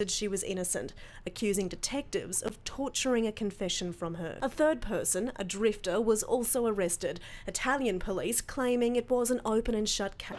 She was innocent, accusing detectives of torturing a confession from her. A third person, a drifter, was also arrested. Italian police claiming it was an open and shut case.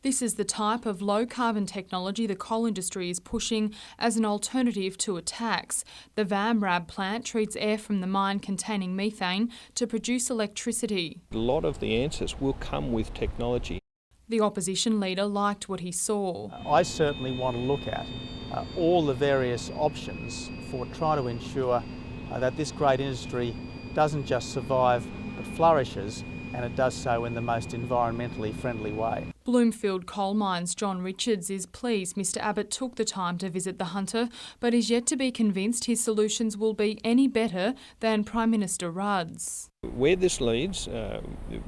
This is the type of low-carbon technology the coal industry is pushing as an alternative to a tax. The VAMRAB plant treats air from the mine containing methane to produce electricity. A lot of the answers will come with technology. The opposition leader liked what he saw. I certainly want to look at all the various options for trying to ensure that this great industry doesn't just survive but flourishes, and it does so in the most environmentally friendly way. Bloomfield Coal Mines' John Richards is pleased Mr Abbott took the time to visit the Hunter, but is yet to be convinced his solutions will be any better than Prime Minister Rudd's. Where this leads,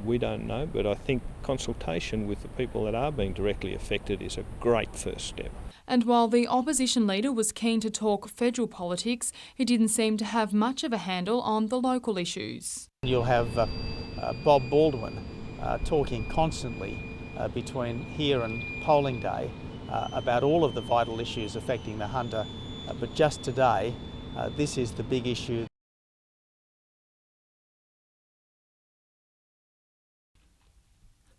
we don't know, but I think consultation with the people that are being directly affected is a great first step. And while the opposition leader was keen to talk federal politics, he didn't seem to have much of a handle on the local issues. You'll have Bob Baldwin talking constantly between here and polling day about all of the vital issues affecting the Hunter, but just today, this is the big issue.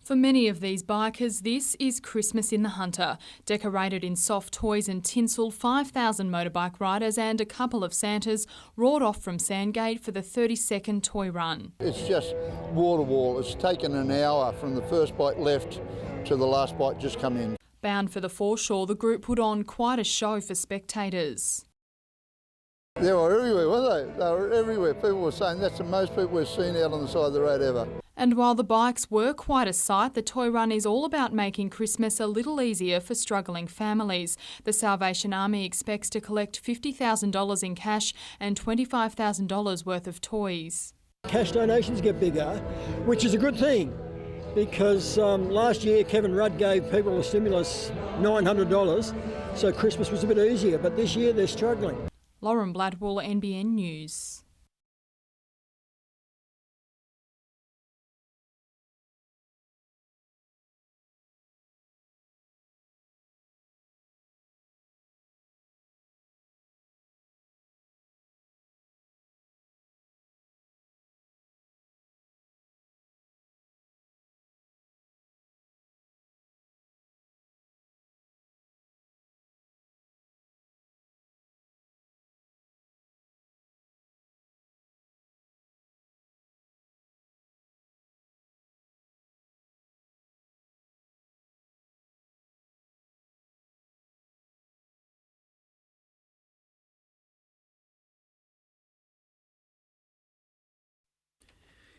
For many of these bikers, this is Christmas in the Hunter. Decorated in soft toys and tinsel, 5,000 motorbike riders and a couple of Santas roared off from Sandgate for the 32nd toy run. It's just wall-to-wall. It's taken an hour from the first bike left to the last bike just come in. Bound for the foreshore, the group put on quite a show for spectators. They were everywhere, weren't they? They were everywhere. People were saying that's the most people we've seen out on the side of the road ever. And while the bikes were quite a sight, the toy run is all about making Christmas a little easier for struggling families. The Salvation Army expects to collect $50,000 in cash and $25,000 worth of toys. Cash donations get bigger, which is a good thing, because last year Kevin Rudd gave people a stimulus $900, so Christmas was a bit easier, but this year they're struggling. Lauren Bladwell, NBN News.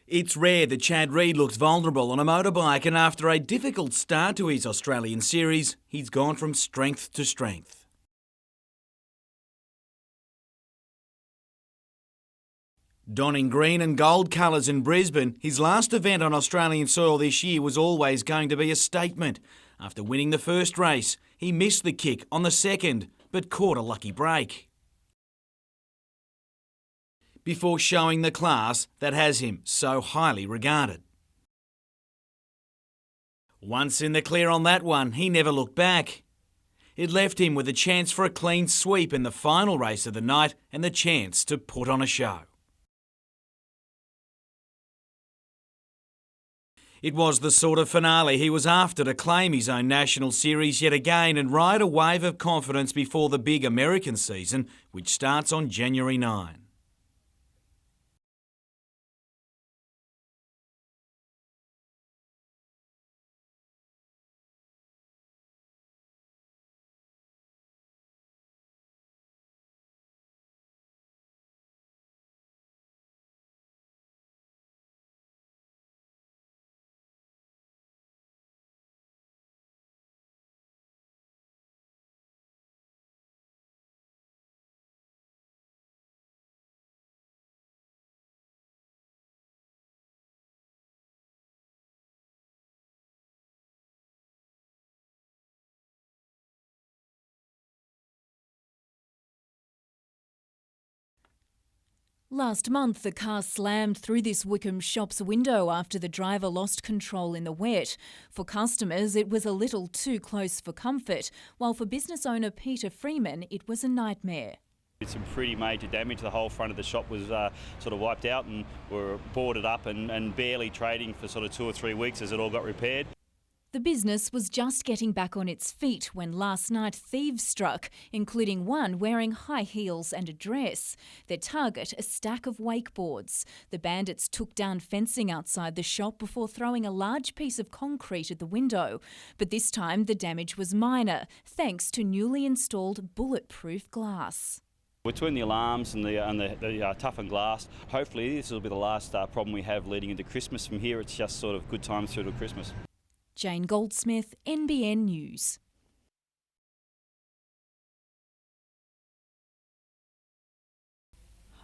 It's rare that Chad Reid looks vulnerable on a motorbike, and after a difficult start to his Australian series, he's gone from strength to strength. Donning green and gold colours in Brisbane, his last event on Australian soil this year was always going to be a statement. After winning the first race, he missed the kick on the second, but caught a lucky break before showing the class that has him so highly regarded. Once in the clear on that one, he never looked back. It left him with a chance for a clean sweep in the final race of the night and the chance to put on a show. It was the sort of finale he was after to claim his own national series yet again and ride a wave of confidence before the big American season, which starts on January 9. Last month, the car slammed through this Wickham shop's window after the driver lost control in the wet. For customers, it was a little too close for comfort, while for business owner Peter Freeman, it was a nightmare. It's some pretty major damage. The whole front of the shop was sort of wiped out, and we're boarded up and barely trading for sort of 2 or 3 weeks as it all got repaired. The business was just getting back on its feet when last night thieves struck, including one wearing high heels and a dress. Their target, a stack of wakeboards. The bandits took down fencing outside the shop before throwing a large piece of concrete at the window. But this time the damage was minor, thanks to newly installed bulletproof glass. Between the alarms and the toughened glass, hopefully this will be the last problem we have leading into Christmas. From here, it's just sort of good times through to Christmas. Jane Goldsmith, NBN News.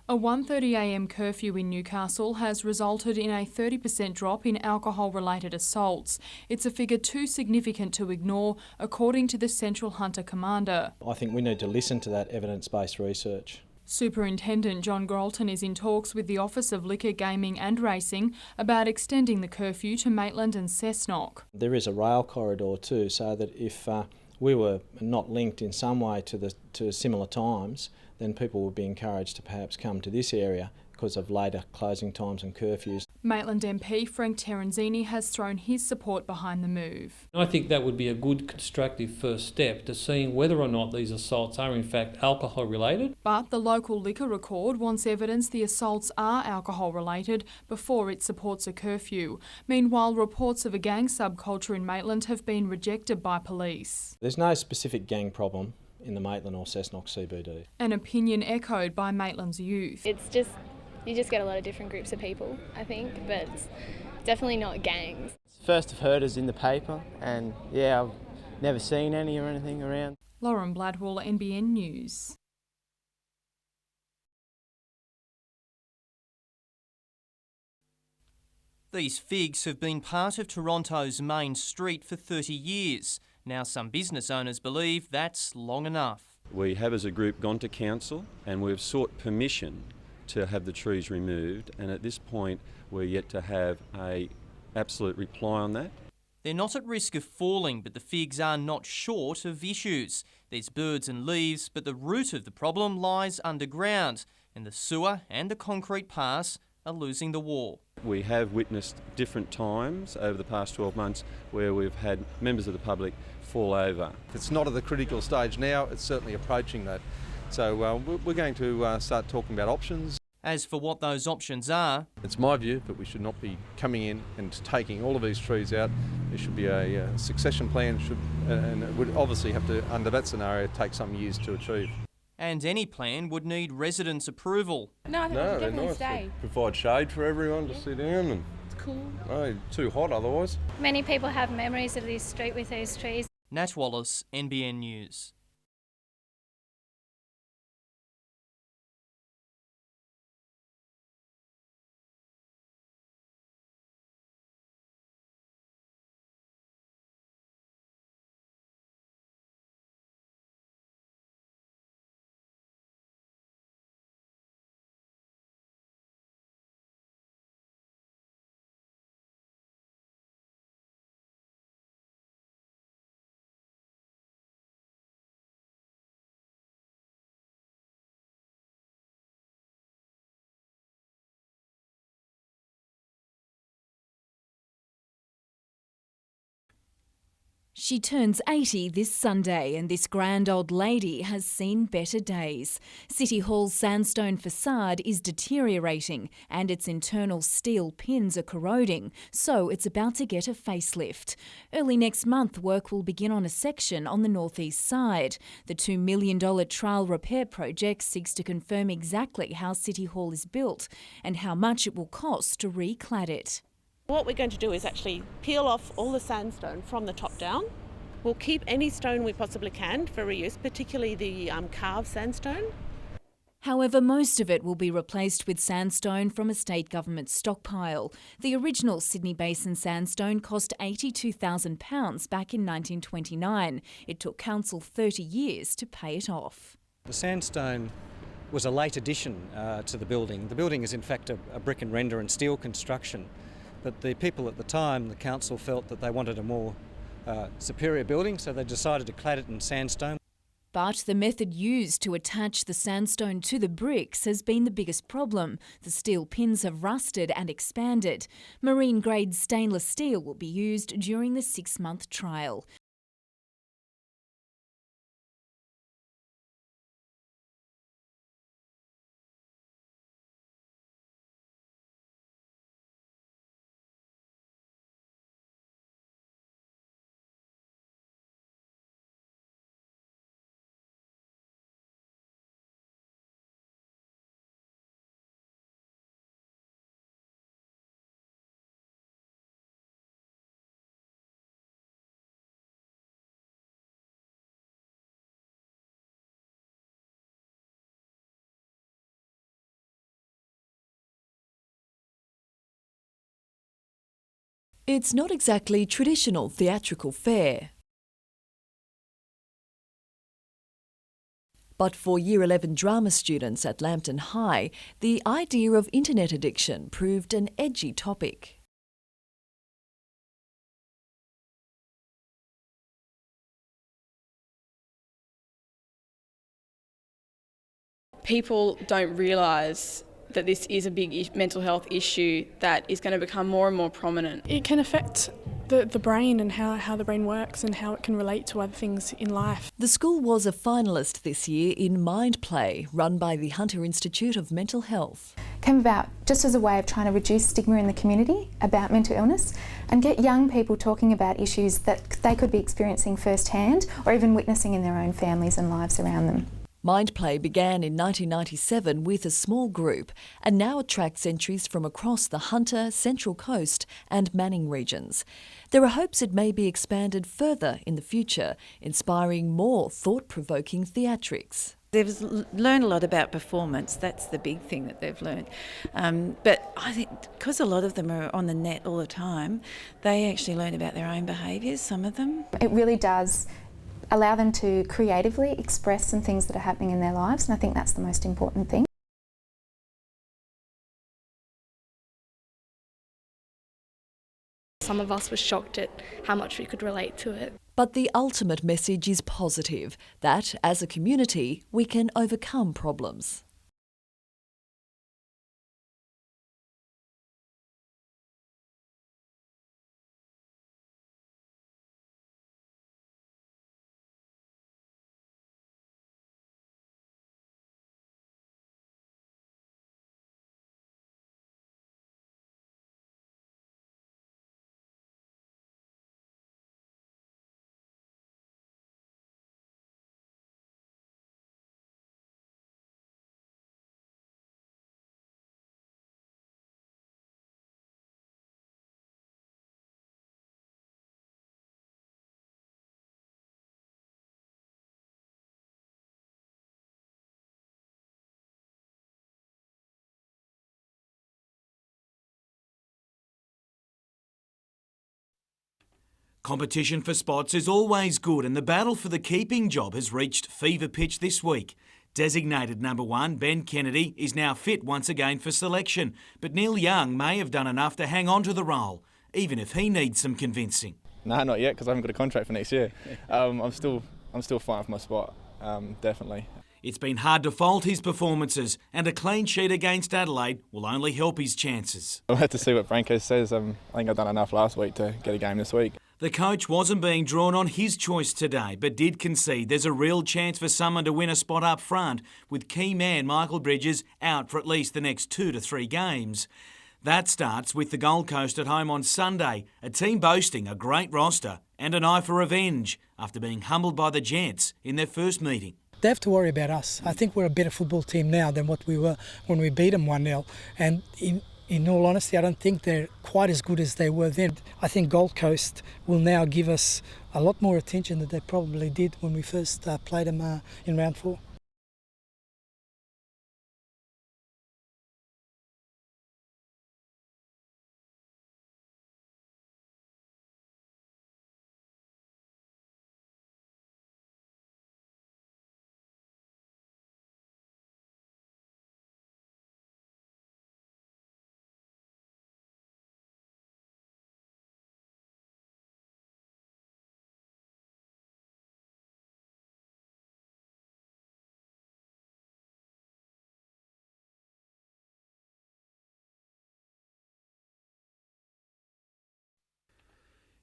A 1:30am curfew in Newcastle has resulted in a 30% drop in alcohol-related assaults. It's a figure too significant to ignore, according to the Central Hunter Commander. I think we need to listen to that evidence-based research. Superintendent John Grolton is in talks with the Office of Liquor, Gaming and Racing about extending the curfew to Maitland and Cessnock. There is a rail corridor too, so that if we were not linked in some way to similar times, then people would be encouraged to perhaps come to this area because of later closing times and curfews. Maitland MP Frank Terenzini has thrown his support behind the move. I think that would be a good constructive first step to seeing whether or not these assaults are in fact alcohol related. But the local liquor record wants evidence the assaults are alcohol related before it supports a curfew. Meanwhile, reports of a gang subculture in Maitland have been rejected by police. There's no specific gang problem in the Maitland or Cessnock CBD. An opinion echoed by Maitland's youth. You just get a lot of different groups of people, I think, but it's definitely not gangs. First I've heard is in the paper, and yeah, I've never seen any or anything around. Lauren Bladwell, NBN News. These figs have been part of Toronto's main street for 30 years. Now some business owners believe that's long enough. We have as a group gone to council and we've sought permission to have the trees removed, and at this point we're yet to have an absolute reply on that. They're not at risk of falling, but the figs are not short of issues. There's birds and leaves, but the root of the problem lies underground, and the sewer and the concrete pass are losing the war. We have witnessed different times over the past 12 months where we've had members of the public fall over. It's not at the critical stage now, it's certainly approaching that. So we're going to start talking about options. As for what those options are... It's my view that we should not be coming in and taking all of these trees out. There should be a succession plan, and it would obviously have to, under that scenario, take some years to achieve. And any plan would need residents' approval. No, I think we should definitely stay. Provide shade for everyone to sit down, and it's cool. No, too hot otherwise. Many people have memories of this street with these trees. Nat Wallace, NBN News. She turns 80 this Sunday, and this grand old lady has seen better days. City Hall's sandstone facade is deteriorating and its internal steel pins are corroding, so it's about to get a facelift. Early next month, work will begin on a section on the northeast side. The $2 million trial repair project seeks to confirm exactly how City Hall is built and how much it will cost to reclad it. What we're going to do is actually peel off all the sandstone from the top down. We'll keep any stone we possibly can for reuse, particularly the carved sandstone. However, most of it will be replaced with sandstone from a state government stockpile. The original Sydney Basin sandstone cost £82,000 back in 1929. It took council 30 years to pay it off. The sandstone was a late addition to the building. The building is in fact a brick and render and steel construction, but the people at the time, the council, felt that they wanted a more superior building, so they decided to clad it in sandstone. But the method used to attach the sandstone to the bricks has been the biggest problem. The steel pins have rusted and expanded. Marine-grade stainless steel will be used during the 6-month trial. It's not exactly traditional theatrical fare. But for Year 11 drama students at Lambton High, the idea of internet addiction proved an edgy topic. People don't realise that this is a big mental health issue that is going to become more and more prominent. It can affect the brain and how the brain works and how it can relate to other things in life. The school was a finalist this year in Mind Play, run by the Hunter Institute of Mental Health. Came about just as a way of trying to reduce stigma in the community about mental illness and get young people talking about issues that they could be experiencing firsthand or even witnessing in their own families and lives around them. Mind Play began in 1997 with a small group and now attracts entries from across the Hunter, Central Coast and Manning regions. There are hopes it may be expanded further in the future, inspiring more thought-provoking theatrics. They've learned a lot about performance. That's the big thing that they've learned. But I think because a lot of them are on the net all the time, they actually learn about their own behaviours, some of them. It really does allow them to creatively express some things that are happening in their lives, and I think that's the most important thing. Some of us were shocked at how much we could relate to it. But the ultimate message is positive, that as a community we can overcome problems. Competition for spots is always good, and the battle for the keeping job has reached fever pitch this week. Designated number 1, Ben Kennedy, is now fit once again for selection, but Neil Young may have done enough to hang on to the role, even if he needs some convincing. No, not yet, because I haven't got a contract for next year. I'm still fighting for my spot, definitely. It's been hard to fault his performances, and a clean sheet against Adelaide will only help his chances. I'll have to see what Branko says. I think I've done enough last week to get a game this week. The coach wasn't being drawn on his choice today, but did concede there's a real chance for someone to win a spot up front, with key man Michael Bridges out for at least the next 2 to 3 games. That starts with the Gold Coast at home on Sunday, a team boasting a great roster and an eye for revenge after being humbled by the Gents in their first meeting. They have to worry about us. I think we're a better football team now than what we were when we beat them 1-0. And in all honesty, I don't think they're quite as good as they were then. I think Gold Coast will now give us a lot more attention than they probably did when we first played them in round 4.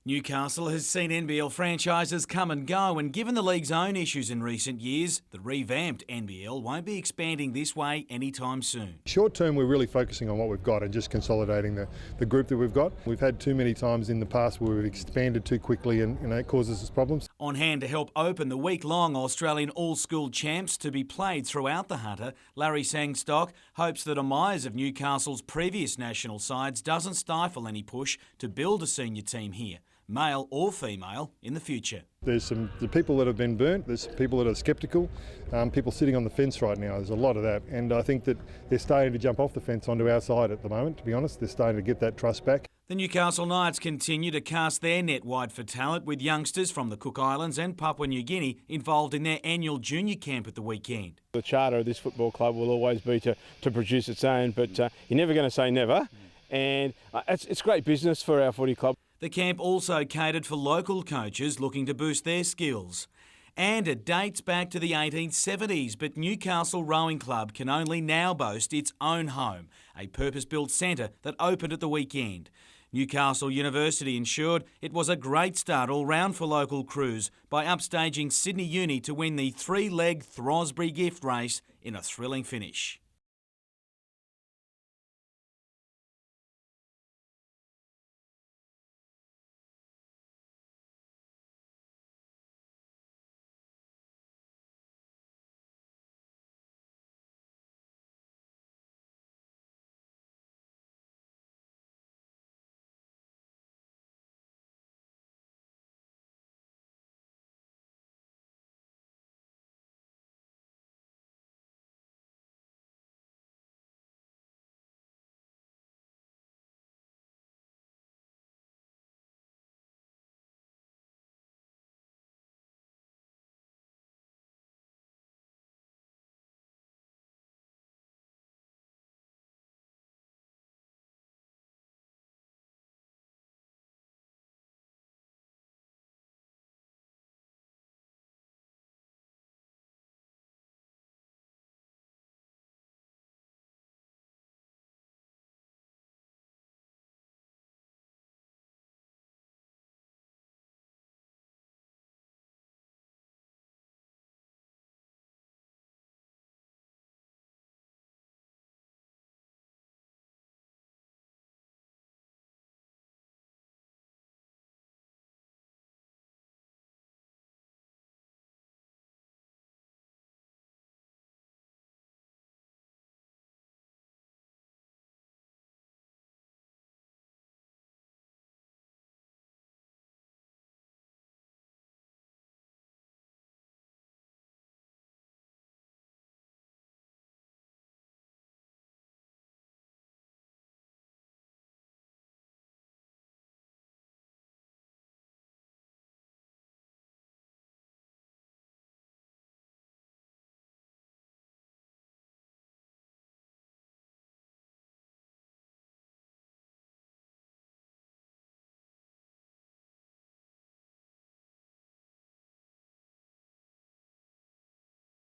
Newcastle has seen NBL franchises come and go, and given the league's own issues in recent years, the revamped NBL won't be expanding this way anytime soon. Short term, we're really focusing on what we've got and just consolidating the group that we've got. We've had too many times in the past where we've expanded too quickly and it causes us problems. On hand to help open the week-long Australian All-School Champs to be played throughout the Hunter, Larry Sangstock hopes that a demise of Newcastle's previous national sides doesn't stifle any push to build a senior team here, male or female, in the future. There's the people that have been burnt, there's people that are sceptical, people sitting on the fence right now, there's a lot of that, and I think that they're starting to jump off the fence onto our side at the moment, to be honest. They're starting to get that trust back. The Newcastle Knights continue to cast their net wide for talent, with youngsters from the Cook Islands and Papua New Guinea involved in their annual junior camp at the weekend. The charter of this football club will always be to produce its own, but you're never going to say never, and it's great business for our footy club. The camp also catered for local coaches looking to boost their skills. And it dates back to the 1870s, but Newcastle Rowing Club can only now boast its own home, a purpose-built centre that opened at the weekend. Newcastle University ensured it was a great start all round for local crews by upstaging Sydney Uni to win the three-leg Throsbury gift race in a thrilling finish.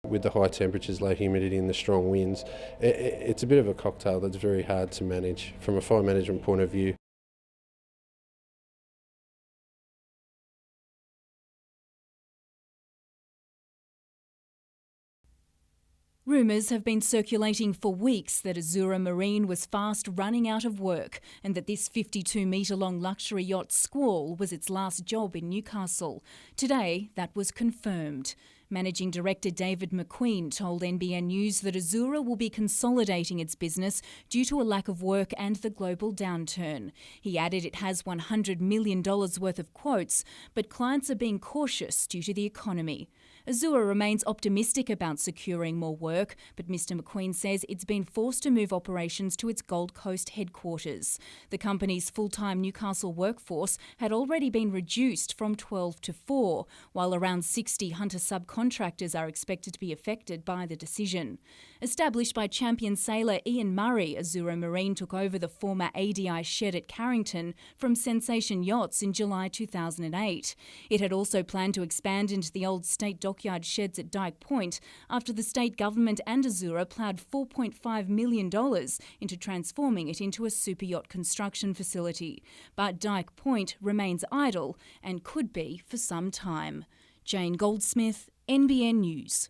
With the high temperatures, low humidity and the strong winds, it's a bit of a cocktail that's very hard to manage from a fire management point of view. Rumours have been circulating for weeks that Azura Marine was fast running out of work and that this 52-metre-long luxury yacht Squall was its last job in Newcastle. Today, that was confirmed. Managing Director David McQueen told NBN News that Azura will be consolidating its business due to a lack of work and the global downturn. He added it has $100 million worth of quotes, but clients are being cautious due to the economy. Azura remains optimistic about securing more work, but Mr McQueen says it's been forced to move operations to its Gold Coast headquarters. The company's full-time Newcastle workforce had already been reduced from 12 to 4, while around 60 Hunter subcontractors are expected to be affected by the decision. Established by champion sailor Ian Murray, Azura Marine took over the former ADI shed at Carrington from Sensation Yachts in July 2008. It had also planned to expand into the old state dock dockyard sheds at Dyke Point after the state government and Azura ploughed $4.5 million into transforming it into a super yacht construction facility. But Dyke Point remains idle and could be for some time. Jane Goldsmith, NBN News.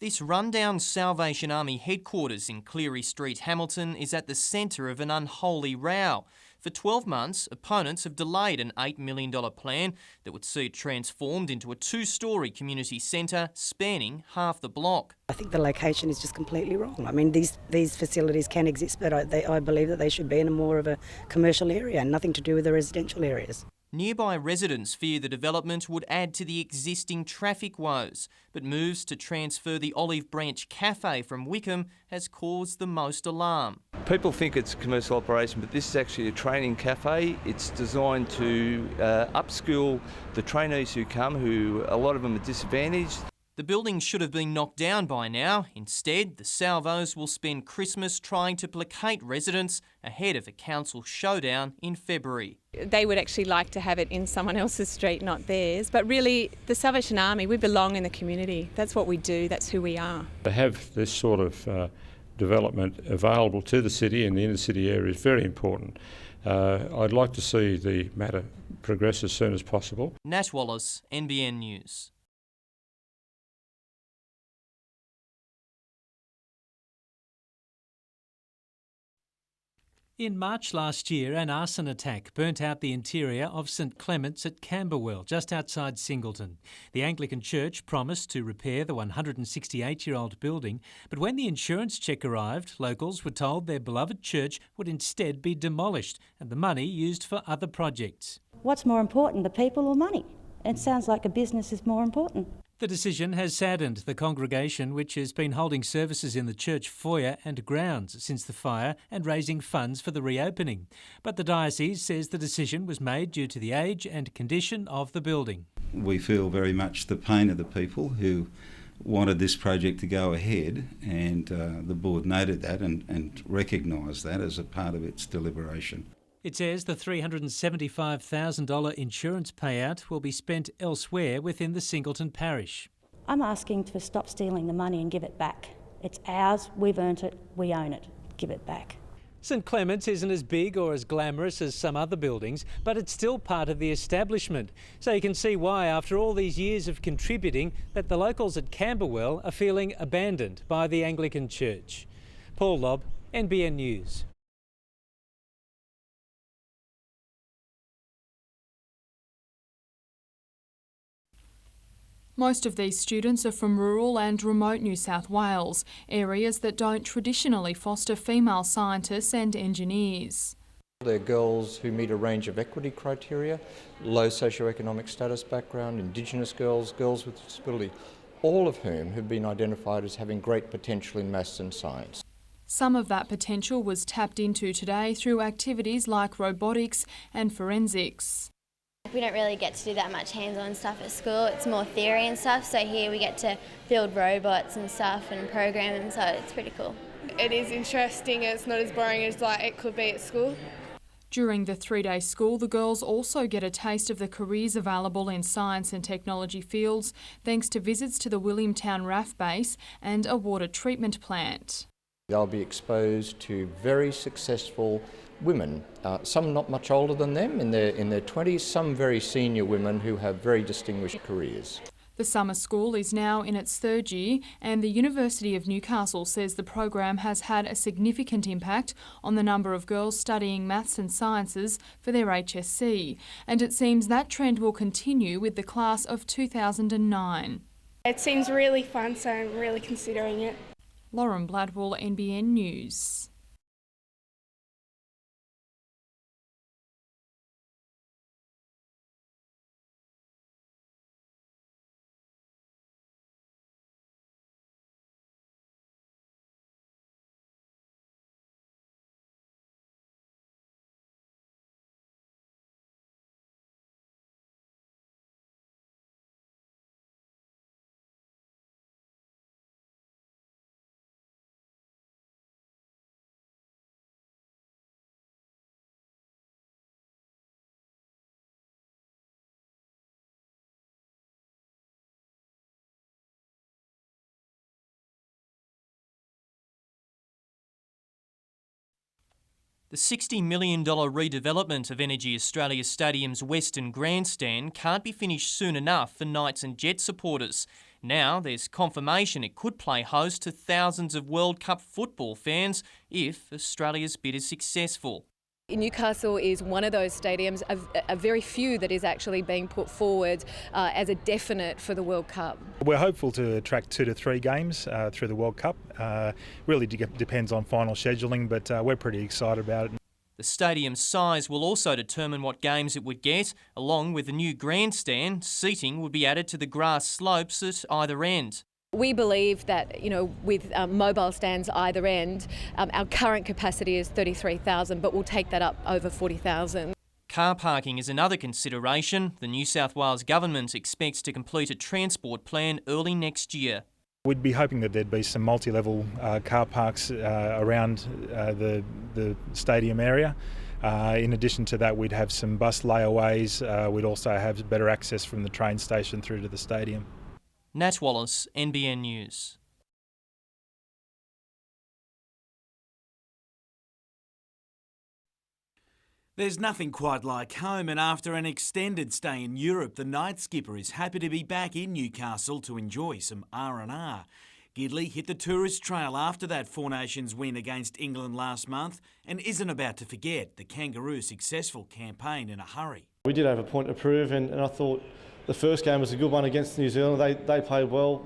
This rundown Salvation Army headquarters in Cleary Street, Hamilton, is at the centre of an unholy row. For 12 months, opponents have delayed an $8 million plan that would see it transformed into a 2-storey community centre spanning half the block. I think the location is just completely wrong. I mean, these facilities can exist, but I believe that they should be in a more of a commercial area and nothing to do with the residential areas. Nearby residents fear the development would add to the existing traffic woes, but moves to transfer the Olive Branch Cafe from Wickham has caused the most alarm. People think it's a commercial operation, but this is actually a training cafe. It's designed to upskill the trainees who come, who a lot of them are disadvantaged. The building should have been knocked down by now. Instead, the Salvos will spend Christmas trying to placate residents ahead of a council showdown in February. They would actually like to have it in someone else's street, not theirs. But really, the Salvation Army, we belong in the community. That's what we do, that's who we are. To have this sort of development available to the city and the inner city area is very important. I'd like to see the matter progress as soon as possible. Nat Wallace, NBN News. In March last year, an arson attack burnt out the interior of St Clement's at Camberwell, just outside Singleton. The Anglican Church promised to repair the 168-year-old building, but when the insurance check arrived, locals were told their beloved church would instead be demolished and the money used for other projects. What's more important, the people or money? It sounds like a business is more important. The decision has saddened the congregation, which has been holding services in the church foyer and grounds since the fire and raising funds for the reopening. But the diocese says the decision was made due to the age and condition of the building. We feel very much the pain of the people who wanted this project to go ahead, and the board noted that and recognised that as a part of its deliberation. It says the $375,000 insurance payout will be spent elsewhere within the Singleton parish. I'm asking to stop stealing the money and give it back. It's ours, we've earned it, we own it. Give it back. St Clement's isn't as big or as glamorous as some other buildings, but it's still part of the establishment. So you can see why, after all these years of contributing, that the locals at Camberwell are feeling abandoned by the Anglican Church. Paul Lobb, NBN News. Most of these students are from rural and remote New South Wales, areas that don't traditionally foster female scientists and engineers. They're girls who meet a range of equity criteria, low socioeconomic status background, Indigenous girls, girls with disability, all of whom have been identified as having great potential in maths and science. Some of that potential was tapped into today through activities like robotics and forensics. We don't really get to do that much hands-on stuff at school, it's more theory and stuff, so here we get to build robots and stuff and program them, so it's pretty cool. It is interesting, it's not as boring as it could be at school. During the 3-day school, the girls also get a taste of the careers available in science and technology fields, thanks to visits to the Williamtown RAF base and a water treatment plant. They'll be exposed to very successful women, some not much older than them, in their 20s, some very senior women who have very distinguished careers. The summer school is now in its 3rd year, and the University of Newcastle says the program has had a significant impact on the number of girls studying maths and sciences for their HSC, and it seems that trend will continue with the class of 2009. It seems really fun, so I'm really considering it. Lauren Bladwell, NBN News. The $60 million redevelopment of Energy Australia Stadium's Western Grandstand can't be finished soon enough for Knights and Jets supporters. Now there's confirmation it could play host to thousands of World Cup football fans if Australia's bid is successful. Newcastle is one of those stadiums, a very few that is actually being put forward as a definite for the World Cup. We're hopeful to attract 2 to 3 games through the World Cup. Really depends on final scheduling, but we're pretty excited about it. The stadium's size will also determine what games it would get. Along with the new grandstand, seating would be added to the grass slopes at either end. We believe that, with mobile stands either end, our current capacity is 33,000, but we'll take that up over 40,000. Car parking is another consideration. The New South Wales government expects to complete a transport plan early next year. We'd be hoping that there'd be some multi-level car parks around the stadium area. In addition to that, we'd have some bus layaways. We'd also have better access from the train station through to the stadium. Nat Wallace, NBN News. There's nothing quite like home, and after an extended stay in Europe, the night skipper is happy to be back in Newcastle to enjoy some R&R. Gidley hit the tourist trail after that Four Nations win against England last month and isn't about to forget the Kangaroos' successful campaign in a hurry. We did have a point to prove, and I thought the first game was a good one against New Zealand. They played well,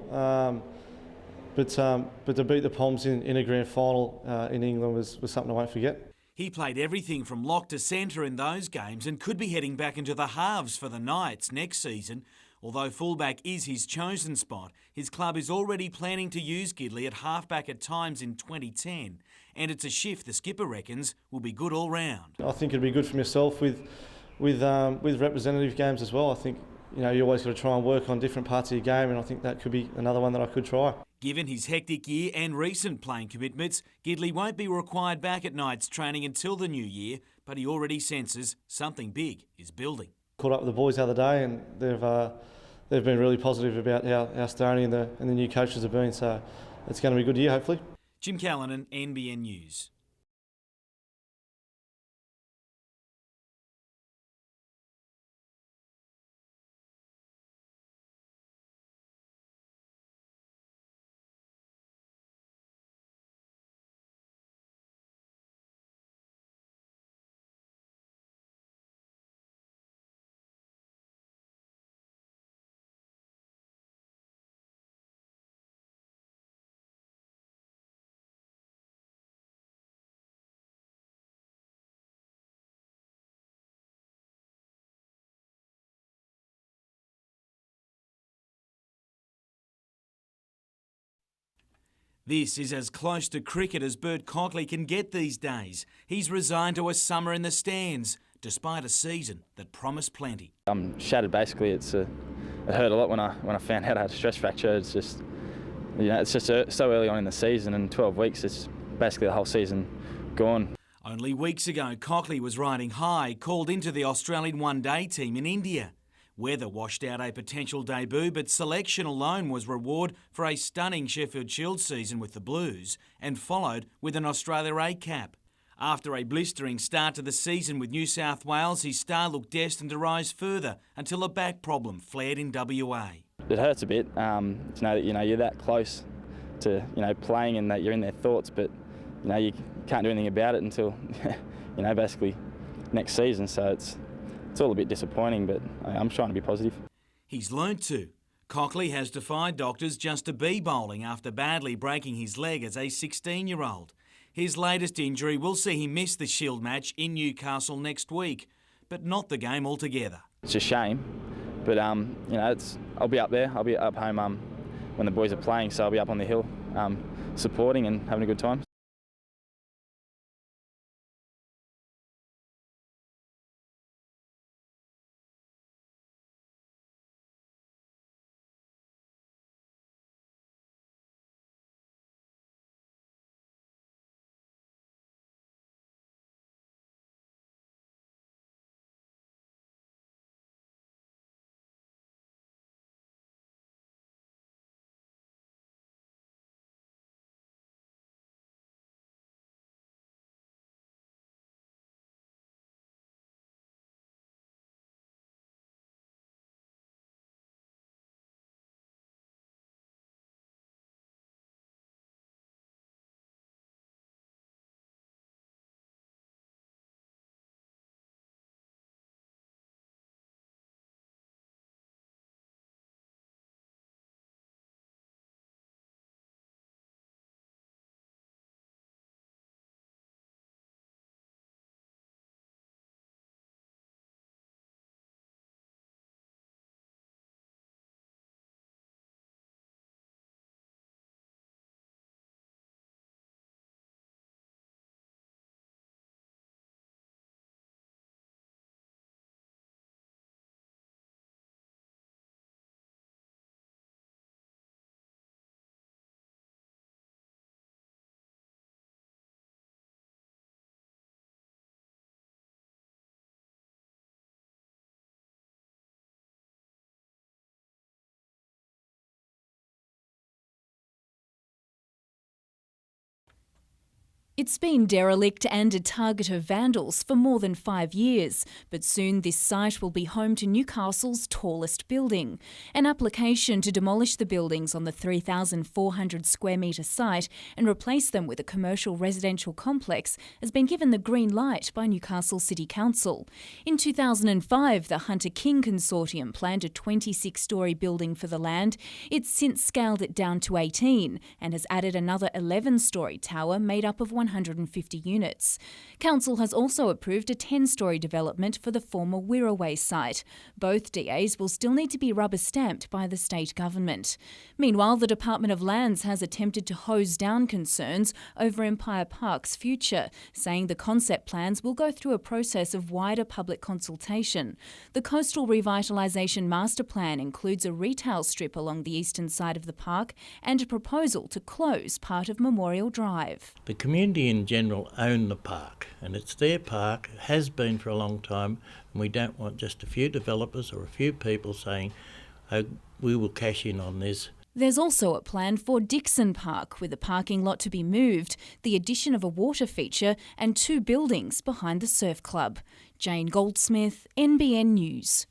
but to beat the Poms in a grand final in England was something I won't forget. He played everything from lock to centre in those games and could be heading back into the halves for the Knights next season. Although fullback is his chosen spot, his club is already planning to use Gidley at halfback at times in 2010, and it's a shift the skipper reckons will be good all round. I think it'd be good for myself with representative games as well. I think you always got to try and work on different parts of your game, and I think that could be another one that I could try. Given his hectic year and recent playing commitments, Gidley won't be required back at Knights training until the new year, but he already senses something big is building. Caught up with the boys the other day, and they've been really positive about how Stoney and the new coaches have been, so it's going to be a good year, hopefully. Jim Callanan, NBN News. This is as close to cricket as Bert Cockley can get these days. He's resigned to a summer in the stands, despite a season that promised plenty. I'm shattered basically. It hurt a lot when I found out I had a stress fracture. It's just, so early on in the season, and 12 weeks, it's basically the whole season gone. Only weeks ago, Cockley was riding high, called into the Australian one-day team in India. Weather washed out a potential debut, but selection alone was reward for a stunning Sheffield Shield season with the Blues, and followed with an Australia A cap. After a blistering start to the season with New South Wales, his star looked destined to rise further until a back problem flared in WA. It hurts a bit to know that you're that close to playing and that you're in their thoughts, but you can't do anything about it until basically next season. So it's all a bit disappointing, but I'm trying to be positive. He's learnt to. Cockley has defied doctors just to be bowling after badly breaking his leg as a 16-year-old. His latest injury will see him miss the Shield match in Newcastle next week, but not the game altogether. It's a shame, but I'll be up there. I'll be up home when the boys are playing, so I'll be up on the hill supporting and having a good time. It's been derelict and a target of vandals for more than 5 years, but soon this site will be home to Newcastle's tallest building. An application to demolish the buildings on the 3,400 square metre site and replace them with a commercial residential complex has been given the green light by Newcastle City Council. In 2005, the Hunter King Consortium planned a 26-storey building for the land. It's since scaled it down to 18 and has added another 11-storey tower made up of 150 units. Council has also approved a 10-storey development for the former Wirraway site. Both DAs will still need to be rubber-stamped by the state government. Meanwhile, the Department of Lands has attempted to hose down concerns over Empire Park's future, saying the concept plans will go through a process of wider public consultation. The Coastal Revitalisation Master Plan includes a retail strip along the eastern side of the park and a proposal to close part of Memorial Drive. The community in general own the park, and it's their park, has been for a long time, and we don't want just a few developers or a few people saying, oh, we will cash in on this. There's also a plan for Dixon Park, with a parking lot to be moved, the addition of a water feature and 2 buildings behind the surf club. Jane Goldsmith, NBN News.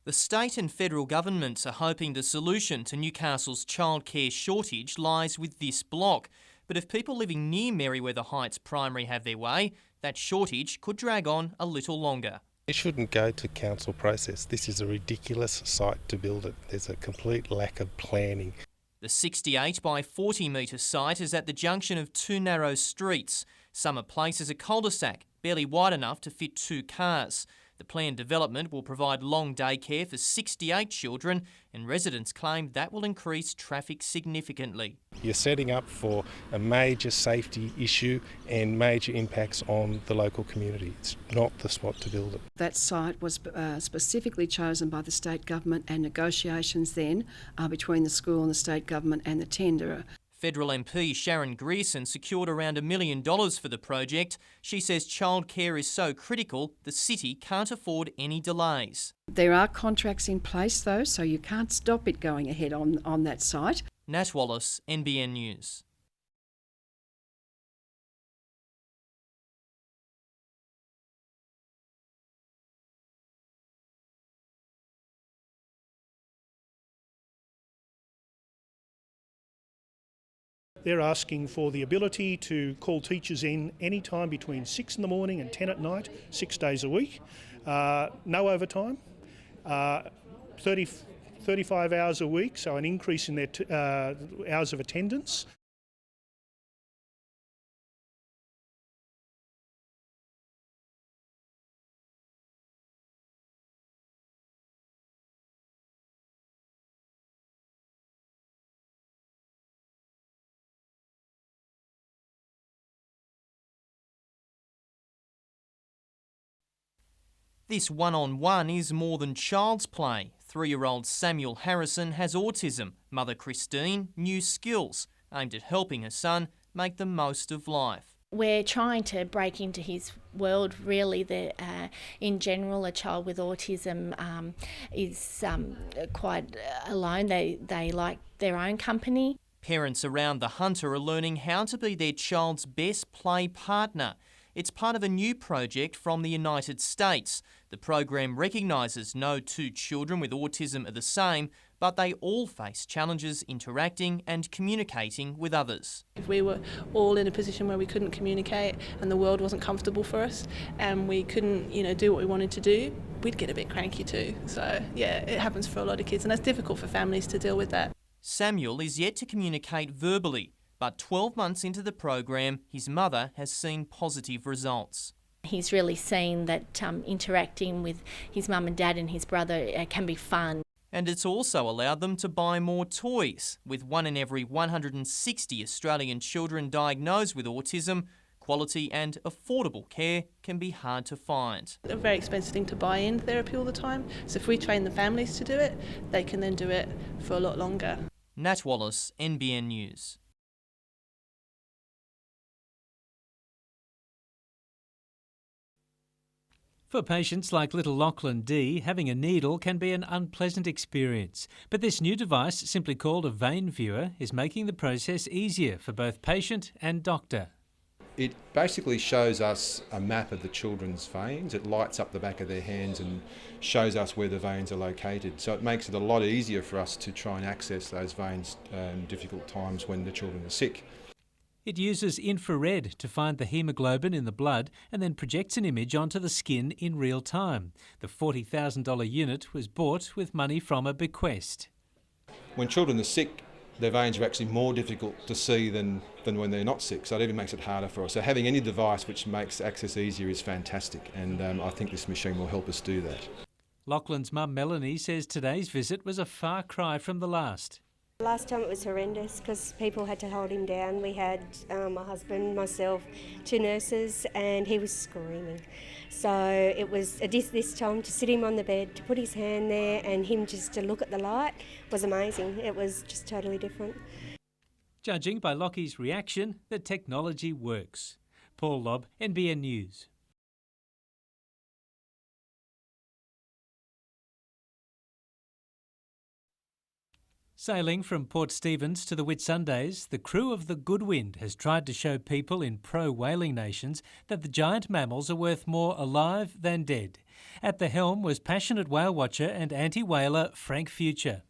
The state and federal governments are hoping the solution to Newcastle's childcare shortage lies with this block. But if people living near Merewether Heights Primary have their way, that shortage could drag on a little longer. It shouldn't go to council process. This is a ridiculous site to build it. There's a complete lack of planning. The 68 by 40 metre site is at the junction of 2 narrow streets. Summer Place is a cul-de-sac, barely wide enough to fit 2 cars. The planned development will provide long day care for 68 children, and residents claim that will increase traffic significantly. You're setting up for a major safety issue and major impacts on the local community. It's not the spot to build it. That site was specifically chosen by the state government, and negotiations then between the school and the state government and the tenderer. Federal MP Sharon Grierson secured around $1 million for the project. She says childcare is so critical, the city can't afford any delays. There are contracts in place though, so you can't stop it going ahead on that site. Nat Wallace, NBN News. They're asking for the ability to call teachers in any time between 6 in the morning and 10 at night, 6 days a week. No overtime, 35 hours a week, so an increase in their hours of attendance. This one-on-one is more than child's play. 3-year-old Samuel Harrison has autism. Mother Christine, new skills aimed at helping her son make the most of life. We're trying to break into his world, really. In general, a child with autism is quite alone. They like their own company. Parents around the Hunter are learning how to be their child's best play partner. It's part of a new project from the United States. The program recognises no 2 children with autism are the same, but they all face challenges interacting and communicating with others. If we were all in a position where we couldn't communicate and the world wasn't comfortable for us and we couldn't, do what we wanted to do, we'd get a bit cranky too. So yeah, it happens for a lot of kids, and it's difficult for families to deal with that. Samuel is yet to communicate verbally, but 12 months into the program, his mother has seen positive results. He's really seen that interacting with his mum and dad and his brother can be fun. And it's also allowed them to buy more toys. With 1 in every 160 Australian children diagnosed with autism, quality and affordable care can be hard to find. It's a very expensive thing to buy in therapy all the time, so if we train the families to do it, they can then do it for a lot longer. Nat Wallace, NBN News. For patients like little Lachlan D, having a needle can be an unpleasant experience. But this new device, simply called a vein viewer, is making the process easier for both patient and doctor. It basically shows us a map of the children's veins. It lights up the back of their hands and shows us where the veins are located. So it makes it a lot easier for us to try and access those veins in difficult times when the children are sick. It uses infrared to find the haemoglobin in the blood and then projects an image onto the skin in real time. The $40,000 unit was bought with money from a bequest. When children are sick, their veins are actually more difficult to see than when they're not sick, so it even makes it harder for us. So having any device which makes access easier is fantastic, and I think this machine will help us do that. Lachlan's mum Melanie says today's visit was a far cry from the last. Last time it was horrendous because people had to hold him down. We had my husband, myself, 2 nurses, and he was screaming. So it was this time to sit him on the bed, to put his hand there and him just to look at the light was amazing. It was just totally different. Judging by Lockie's reaction, the technology works. Paul Lobb, NBN News. Sailing from Port Stephens to the Whitsundays, the crew of the Goodwind has tried to show people in pro-whaling nations that the giant mammals are worth more alive than dead. At the helm was passionate whale watcher and anti-whaler Frank Future.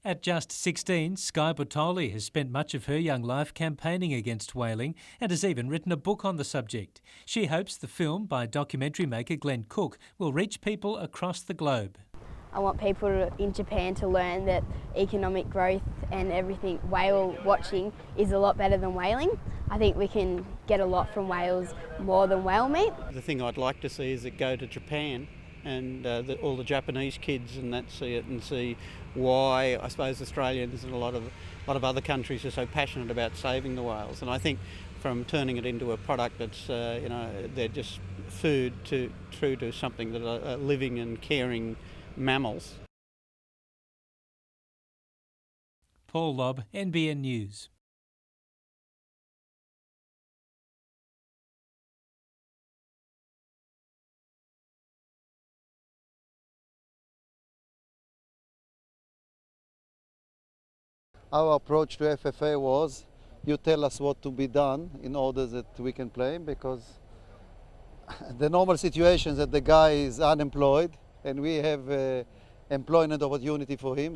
At just 16, Sky Botoli has spent much of her young life campaigning against whaling and has even written a book on the subject. She hopes the film by documentary maker Glenn Cook will reach people across the globe. I want people in Japan to learn that economic growth and everything, whale watching, is a lot better than whaling. I think we can get a lot from whales more than whale meat. The thing I'd like to see is it go to Japan and all the Japanese kids and that see it and see why I suppose Australians and a lot of other countries are so passionate about saving the whales. And I think from turning it into a product that's they're just food through to something that are living and caring mammals. Paul Lobb, NBN News. Our approach to FFA was, you tell us what to be done in order that we can play, because the normal situation is that the guy is unemployed and we have employment opportunity for him.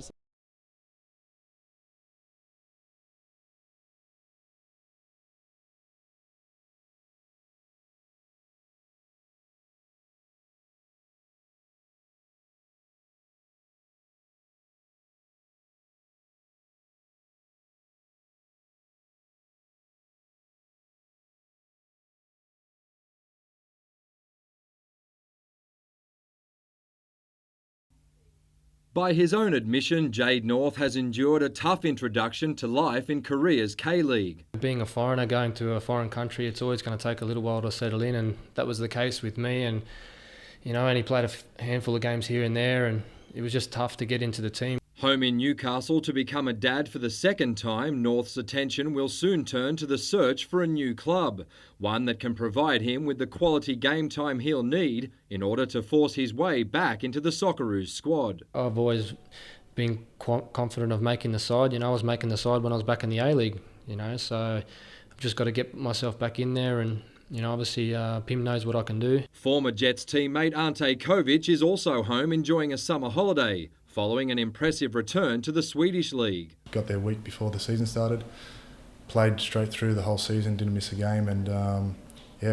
By his own admission, Jade North has endured a tough introduction to life in Korea's K-League. Being a foreigner going to a foreign country, it's always going to take a little while to settle in, and that was the case with me. And I only played a handful of games here and there, and it was just tough to get into the team. Home in Newcastle to become a dad for the second time, North's attention will soon turn to the search for a new club, one that can provide him with the quality game time he'll need in order to force his way back into the Socceroos squad. I've always been confident of making the side. I was making the side when I was back in the A-League, so I've just got to get myself back in there, and obviously Pim knows what I can do. Former Jets teammate Ante Kovic is also home enjoying a summer holiday, following an impressive return to the Swedish League. Got there a week before the season started, played straight through the whole season, didn't miss a game, and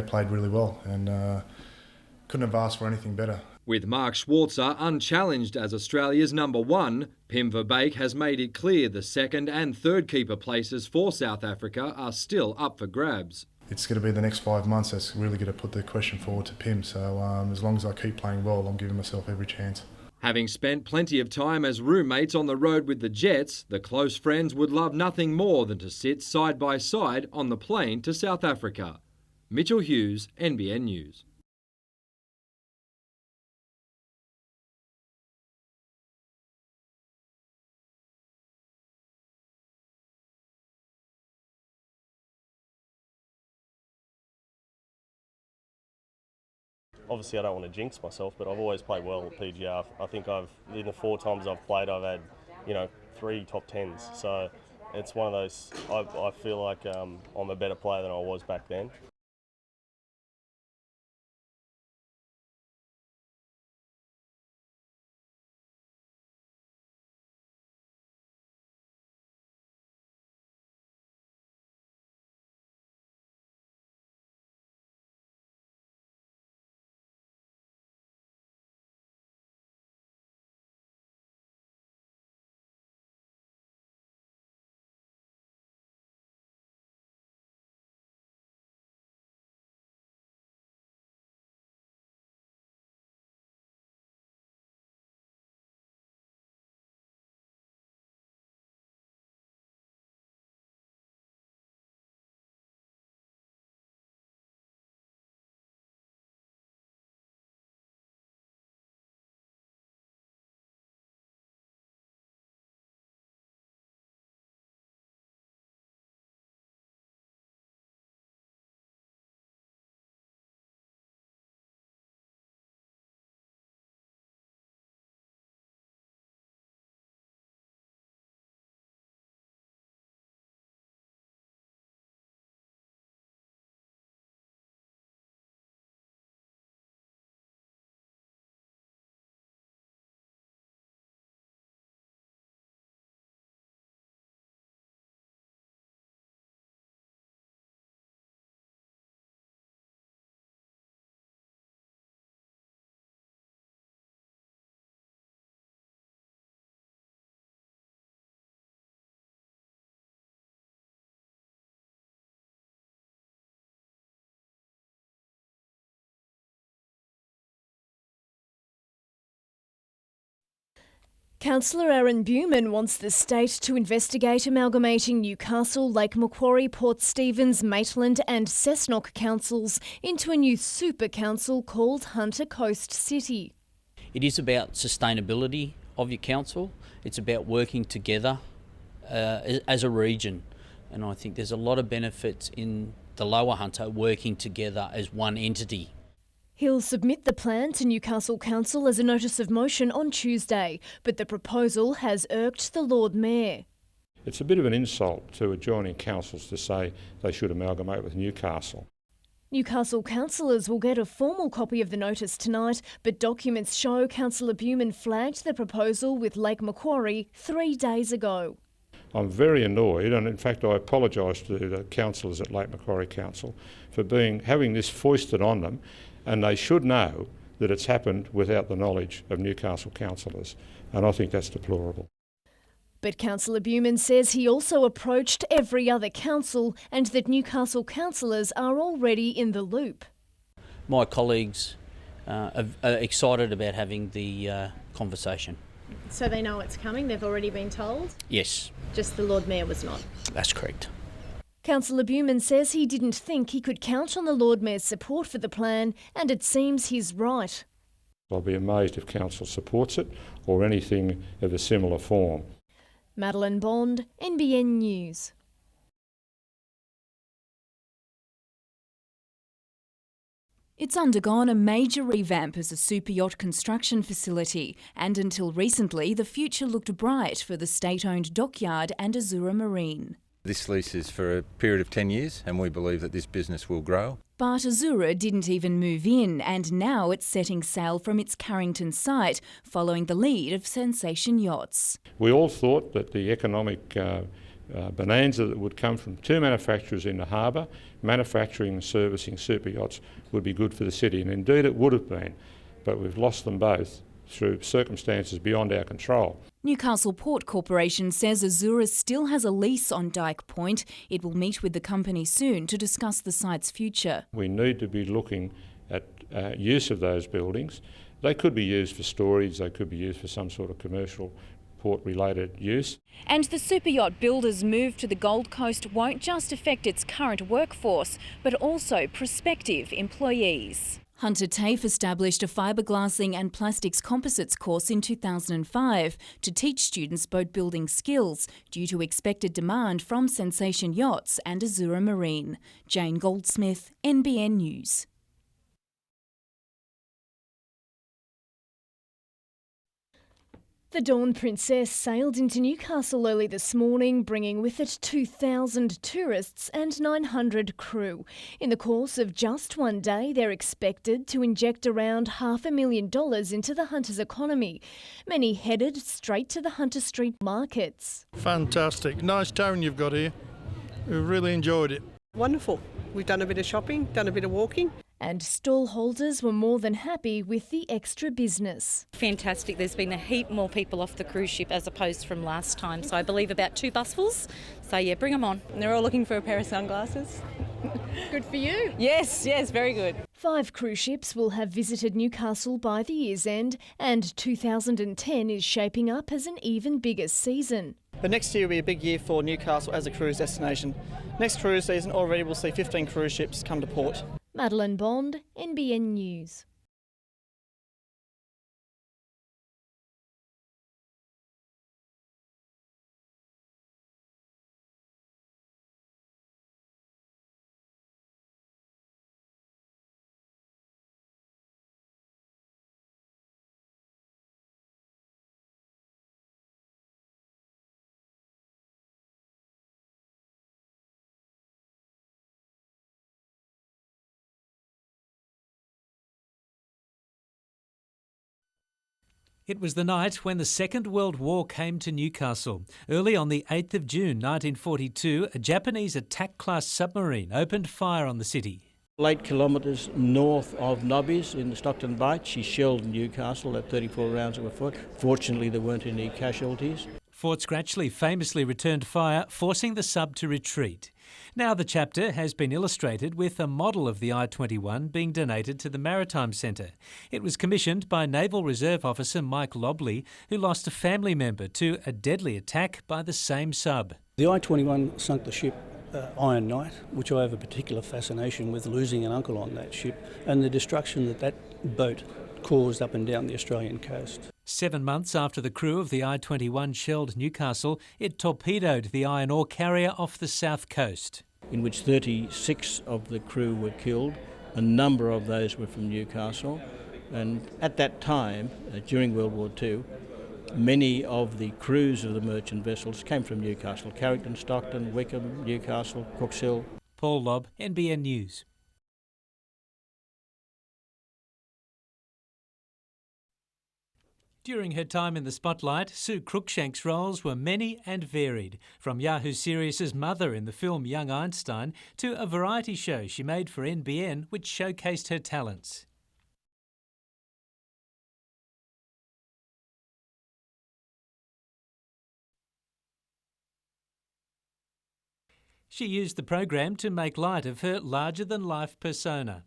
played really well, and couldn't have asked for anything better. With Mark Schwarzer unchallenged as Australia's number one, Pim Verbeek has made it clear the second and third keeper places for South Africa are still up for grabs. It's going to be the next 5 months that's really going to put the question forward to Pim, so as long as I keep playing well, I'm giving myself every chance. Having spent plenty of time as roommates on the road with the Jets, the close friends would love nothing more than to sit side by side on the plane to South Africa. Mitchell Hughes, NBN News. Obviously, I don't want to jinx myself, but I've always played well at PGR. I think in the 4 times I've played, I've had, 3 top 10s. So it's one of those, I feel like I'm a better player than I was back then. Councillor Aaron Buman wants the state to investigate amalgamating Newcastle, Lake Macquarie, Port Stephens, Maitland and Cessnock councils into a new super council called Hunter Coast City. It is about sustainability of your council. It's about working together as a region. And I think there's a lot of benefits in the Lower Hunter working together as one entity. He'll submit the plan to Newcastle Council as a notice of motion on Tuesday, but the proposal has irked the Lord Mayor. It's a bit of an insult to adjoining councils to say they should amalgamate with Newcastle. Newcastle councillors will get a formal copy of the notice tonight, but documents show Councillor Buman flagged the proposal with Lake Macquarie 3 days ago. I'm very annoyed, and in fact I apologise to the councillors at Lake Macquarie Council for having this foisted on them, and they should know that it's happened without the knowledge of Newcastle councillors, and I think that's deplorable. But Councillor Buman says he also approached every other council and that Newcastle councillors are already in the loop. My colleagues are excited about having the conversation. So they know it's coming, they've already been told? Yes. Just the Lord Mayor was not? That's correct. Councillor Buman says he didn't think he could count on the Lord Mayor's support for the plan, and it seems he's right. I'll be amazed if council supports it or anything of a similar form. Madeline Bond, NBN News. It's undergone a major revamp as a super yacht construction facility, and until recently the future looked bright for the state-owned dockyard and Azura Marine. This lease is for a period of 10 years and we believe that this business will grow. But Azura didn't even move in, and now it's setting sail from its Carrington site, following the lead of Sensation Yachts. We all thought that the economic bonanza that would come from two manufacturers in the harbour, manufacturing and servicing super yachts, would be good for the city, and indeed it would have been, but we've lost them both through circumstances beyond our control. Newcastle Port Corporation says Azura still has a lease on Dyke Point. It will meet with the company soon to discuss the site's future. We need to be looking at use of those buildings. They could be used for storage, they could be used for some sort of commercial port-related use. And the super yacht builder's move to the Gold Coast won't just affect its current workforce, but also prospective employees. Hunter TAFE established a fibreglassing and plastics composites course in 2005 to teach students boat building skills due to expected demand from Sensation Yachts and Azura Marine. Jane Goldsmith, NBN News. The Dawn Princess sailed into Newcastle early this morning, bringing with it 2,000 tourists and 900 crew. In the course of just one day, they're expected to inject around $500,000 into the Hunter's economy. Many headed straight to the Hunter Street markets. Fantastic. Nice town you've got here. We've really enjoyed it. Wonderful. We've done a bit of shopping, done a bit of walking. And stall holders were more than happy with the extra business. Fantastic. There's been a heap more people off the cruise ship as opposed from last time. So I believe about 2 busfuls. So yeah, bring them on. They're all looking for a pair of sunglasses. Good for you. Yes, very good. 5 cruise ships will have visited Newcastle by the year's end, and 2010 is shaping up as an even bigger season. The next year will be a big year for Newcastle as a cruise destination. Next cruise season already we'll see 15 cruise ships come to port. Madeline Bond, NBN News. It was the night when the Second World War came to Newcastle. Early on the 8th of June 1942, a Japanese attack-class submarine opened fire on the city. 8 kilometres north of Nobbies in the Stockton Bight, she shelled Newcastle at 34 rounds of a foot. Fortunately, there weren't any casualties. Fort Scratchley famously returned fire, forcing the sub to retreat. Now the chapter has been illustrated with a model of the I-21 being donated to the Maritime Centre. It was commissioned by Naval Reserve Officer Mike Lobley, who lost a family member to a deadly attack by the same sub. The I-21 sunk the ship Iron Knight, which I have a particular fascination with, losing an uncle on that ship, and the destruction that boat caused up and down the Australian coast. 7 months after the crew of the I-21 shelled Newcastle, it torpedoed the iron ore carrier off the south coast. In which 36 of the crew were killed. A number of those were from Newcastle. And at that time, during World War II, many of the crews of the merchant vessels came from Newcastle. Carrington, Stockton, Wickham, Newcastle, Crooks Hill. Paul Lobb, NBN News. During her time in the spotlight, Sue Cruikshank's roles were many and varied, from Yahoo Serious's mother in the film Young Einstein to a variety show she made for NBN which showcased her talents. She used the program to make light of her larger-than-life persona.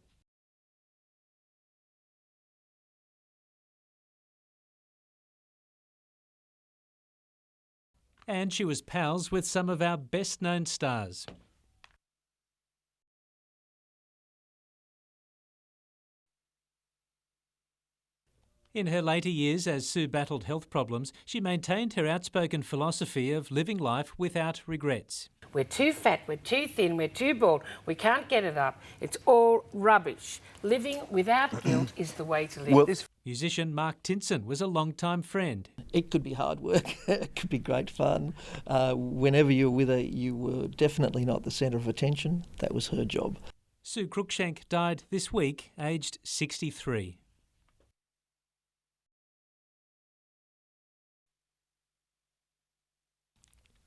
And she was pals with some of our best-known stars. In her later years, as Sue battled health problems, she maintained her outspoken philosophy of living life without regrets. We're too fat, we're too thin, we're too bald, we can't get it up. It's all rubbish. Living without guilt is the way to live. Well, musician Mark Tinson was a long-time friend. It could be hard work, it could be great fun. Whenever you were with her, you were definitely not the centre of attention. That was her job. Sue Cruikshank died this week, aged 63.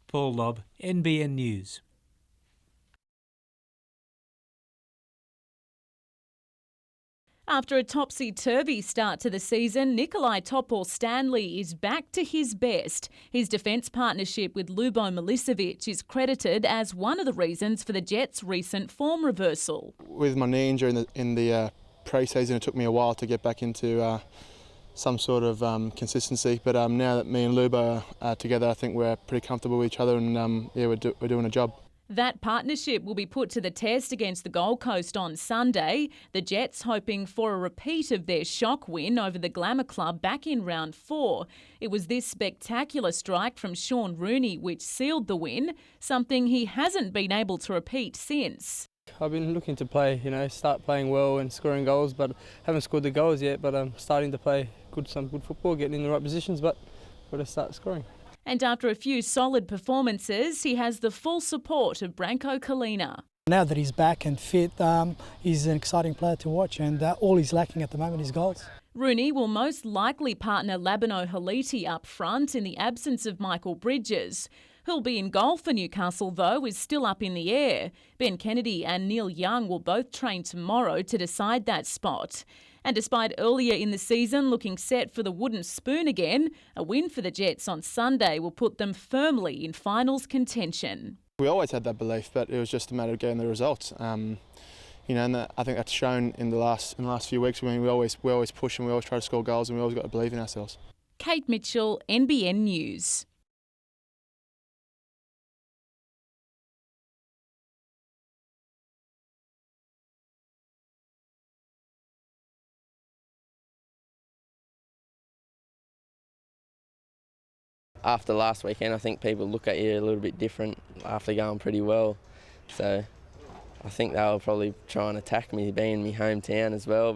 Paul Lobb, NBN News. After a topsy-turvy start to the season, Nikolai Topor-Stanley is back to his best. His defence partnership with Lubo Milicevic is credited as one of the reasons for the Jets' recent form reversal. With my knee injury in the pre-season, it took me a while to get back into some sort of consistency, but now that me and Lubo are together, I think we're pretty comfortable with each other, and we're doing a job. That partnership will be put to the test against the Gold Coast on Sunday. The Jets hoping for a repeat of their shock win over the Glamour Club back in round 4. It was this spectacular strike from Sean Rooney which sealed the win, something he hasn't been able to repeat since. I've been looking to play, start playing well and scoring goals, but haven't scored the goals yet. But I'm starting to play some good football, getting in the right positions, but got to start scoring. And after a few solid performances, he has the full support of Branko Kalina. Now that he's back and fit, he's an exciting player to watch, and all he's lacking at the moment is goals. Rooney will most likely partner Labino Haliti up front in the absence of Michael Bridges. Who'll be in goal for Newcastle, though, is still up in the air. Ben Kennedy and Neil Young will both train tomorrow to decide that spot. And despite earlier in the season looking set for the wooden spoon again, a win for the Jets on Sunday will put them firmly in finals contention. We always had that belief, but it was just a matter of getting the results. And I think that's shown in the last few weeks. I mean, we always push and we always try to score goals, and we always got to believe in ourselves. Kate Mitchell, NBN News. After last weekend, I think people look at you a little bit different after going pretty well. So I think they'll probably try and attack me being in my hometown as well.